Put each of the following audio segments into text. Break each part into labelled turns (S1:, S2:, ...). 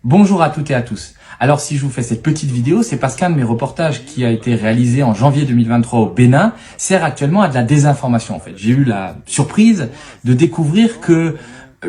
S1: Bonjour à toutes et à tous. Alors si je vous fais cette petite vidéo, c'est parce qu'un de mes reportages qui a été réalisé en janvier 2023 au Bénin sert actuellement à de la désinformation en fait. J'ai eu la surprise de découvrir que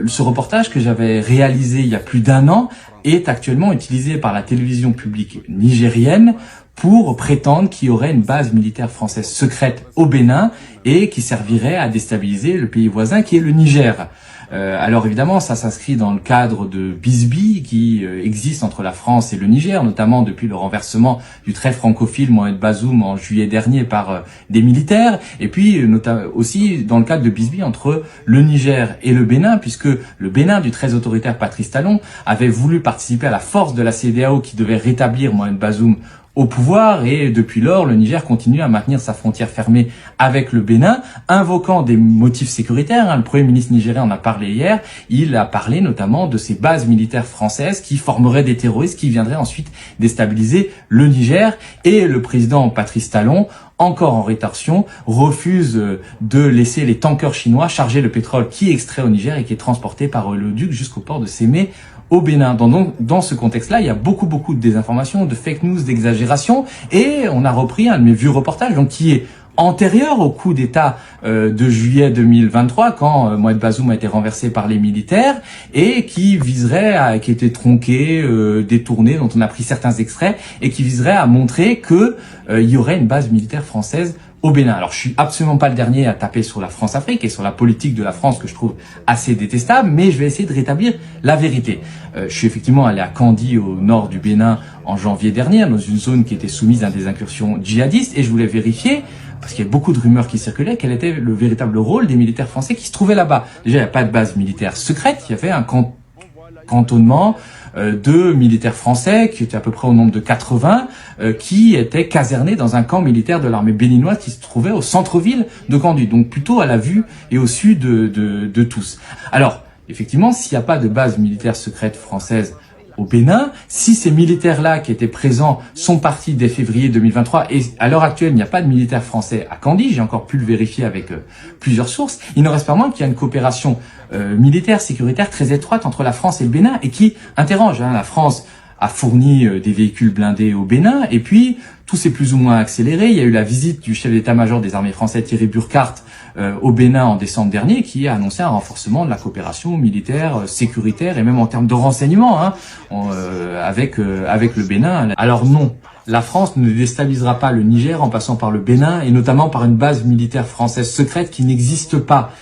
S1: ce reportage que j'avais réalisé il y a plus d'un an est actuellement utilisé par la télévision publique nigérienne pour prétendre qu'il y aurait une base militaire française secrète au Bénin et qui servirait à déstabiliser le pays voisin qui est le Niger. Alors évidemment, ça s'inscrit dans le cadre de bisbilles qui existe entre la France et le Niger, notamment depuis le renversement du très francophile Mohamed Bazoum en juillet dernier par des militaires, et puis aussi dans le cadre de bisbilles entre le Niger et le Bénin, puisque le Bénin du très autoritaire Patrice Talon avait voulu participer à la force de la CEDEAO qui devait rétablir Mohamed Bazoum au pouvoir, et depuis lors, le Niger continue à maintenir sa frontière fermée avec le Bénin, invoquant des motifs sécuritaires. Le Premier ministre nigérien en a parlé hier. Il a parlé notamment de ces bases militaires françaises qui formeraient des terroristes qui viendraient ensuite déstabiliser le Niger. Et le président Patrice Talon, encore en rétorsion, refuse de laisser les tankers chinois charger le pétrole qui est extrait au Niger et qui est transporté par l'oléoduc jusqu'au port de Sémé au Bénin. Dans ce contexte-là, il y a beaucoup de désinformation, de fake news, d'exagération, et on a repris un de mes vieux reportages, donc qui est antérieur au coup d'État de juillet 2023, quand Mohamed Bazoum a été renversé par les militaires, et qui était tronqué, détourné, dont on a pris certains extraits, et qui viserait à montrer que il y aurait une base militaire française au Bénin. Alors, je suis absolument pas le dernier à taper sur la France-Afrique et sur la politique de la France que je trouve assez détestable, mais je vais essayer de rétablir la vérité. Je suis effectivement allé à Kandi, au nord du Bénin, en janvier dernier, dans une zone qui était soumise à des incursions djihadistes, et je voulais vérifier, parce qu'il y a beaucoup de rumeurs qui circulaient, quel était le véritable rôle des militaires français qui se trouvaient là-bas. Déjà, il n'y a pas de base militaire secrète, il y avait un cantonnement de militaires français, qui étaient à peu près au nombre de 80, qui étaient casernés dans un camp militaire de l'armée béninoise qui se trouvait au centre-ville de Kandi, donc plutôt à la vue et au sud de tous. Alors, effectivement, s'il n'y a pas de base militaire secrète française au Bénin, si ces militaires-là qui étaient présents sont partis dès février 2023, et à l'heure actuelle, il n'y a pas de militaires français à Kandi, j'ai encore pu le vérifier avec plusieurs sources, il ne reste pas moins qu'il y a une coopération militaire, sécuritaire très étroite entre la France et le Bénin, et qui interroge. La France a fourni des véhicules blindés au Bénin, et puis tout s'est plus ou moins accéléré. Il y a eu la visite du chef d'état-major des armées françaises, Thierry Burkhardt, au Bénin en décembre dernier, qui a annoncé un renforcement de la coopération militaire, sécuritaire et même en termes de renseignement avec le Bénin. Alors non, la France ne déstabilisera pas le Niger en passant par le Bénin, et notamment par une base militaire française secrète qui n'existe pas.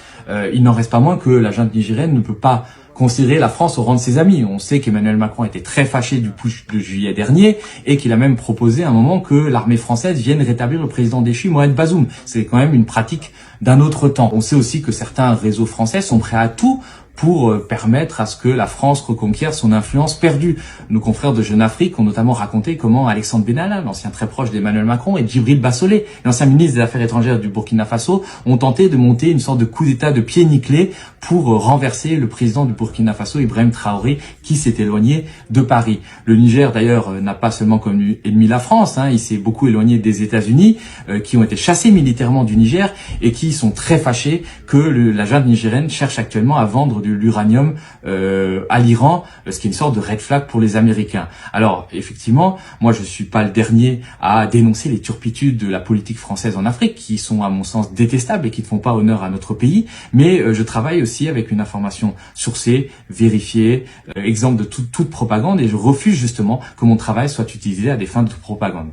S1: Il n'en reste pas moins que la junte nigérienne ne peut pas considérer la France au rang de ses amis. On sait qu'Emmanuel Macron était très fâché du putsch de juillet dernier, et qu'il a même proposé à un moment que l'armée française vienne rétablir le président déchu Mohamed Bazoum. C'est quand même une pratique d'un autre temps. On sait aussi que certains réseaux français sont prêts à tout pour permettre à ce que la France reconquiert son influence perdue. Nos confrères de Jeune Afrique ont notamment raconté comment Alexandre Benalla, l'ancien très proche d'Emmanuel Macron, et Djibril Bassolé, l'ancien ministre des Affaires étrangères du Burkina Faso, ont tenté de monter une sorte de coup d'État de pied nickelé pour renverser le président du Burkina Faso, Ibrahim Traoré, qui s'est éloigné de Paris. Le Niger, d'ailleurs, n'a pas seulement comme ennemi la France, il s'est beaucoup éloigné des États-Unis, qui ont été chassés militairement du Niger, et qui sont très fâchés que la junte nigérienne cherche actuellement à vendre de l'uranium à l'Iran, ce qui est une sorte de red flag pour les Américains. Alors, effectivement, moi je suis pas le dernier à dénoncer les turpitudes de la politique française en Afrique, qui sont à mon sens détestables et qui ne font pas honneur à notre pays, mais je travaille aussi avec une information sourcée, vérifiée, exemple de toute propagande, et je refuse justement que mon travail soit utilisé à des fins de propagande.